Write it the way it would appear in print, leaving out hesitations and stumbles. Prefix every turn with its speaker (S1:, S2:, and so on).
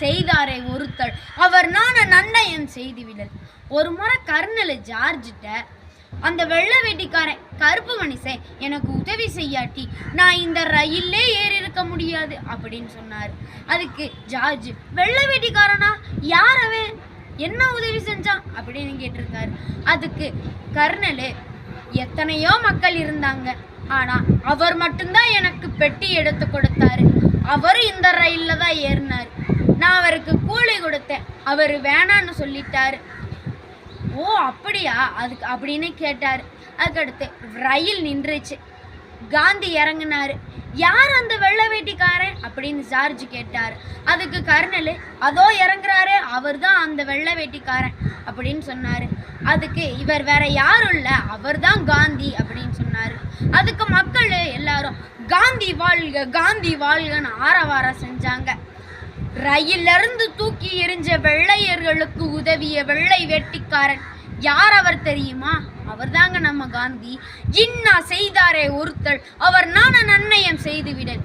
S1: செய்தாரே ஒருத்தல் அவர் நான நன்னயம் செய்துவிடல். ஒரு முறை கர்னல் ஜார்ஜிட்ட அந்த வெள்ளை வேட்டிக்காரன் கருப்பு மனுஷன் எனக்கு உதவி செய்யாட்டி நான் இந்த ரயிலே ஏறி இருக்க முடியாது அப்படின்னு சொன்னார். அதுக்கு ஜார்ஜ் வெள்ளை வேட்டிக்காரனா யார் அவன் என்ன உதவி செஞ்சான் அப்படின்னு கேட்டிருக்காரு. அதுக்கு கர்னலு எத்தனையோ மக்கள் இருந்தாங்க, ஆனா அவர் மட்டும்தான் எனக்கு பெட்டி எடுத்து கொடுத்தாரு. அவரு இந்த ரயில்ல தான் ஏறினாரு. நான் அவருக்கு கூலி கொடுத்தேன், அவர் வேணான்னு சொல்லிட்டாரு. ஓ அப்படியா அதுக்கு அப்படின்னு கேட்டாரு. அதுக்கடுத்து ரயில் நின்றுச்சு. காந்தி இறங்கினாரு. யார் அந்த வெள்ளை வேட்டிக்காரன் அப்படின்னு ஜார்ஜ் கேட்டாரு. அதுக்கு கர்னல் அதோ இறங்குறாரு, அவர் தான் அந்த வெள்ளை வேட்டிக்காரன் அப்படின்னு சொன்னாரு. அதுக்கு இவர் வேற யாரும் இல்லை, அவர் தான் காந்தி அப்படின்னு சொன்னாரு. அதுக்கு மக்கள் எல்லாரும் காந்தி வாழ்க காந்தி வாழ்கன்னு ஆரவாரம் செஞ்சாங்க. ரயிலிருந்து தூக்கி எறிஞ்ச வெள்ளையர்களுக்கு உதவிய வெள்ளை வேட்டிக்காரன் யார் அவர் தெரியுமா? அவர் தாங்க நம்ம காந்தி. இன்னா செய்தாரே ஒருத்தல் அவர் நான நன்னயம் செய்துவிடல்.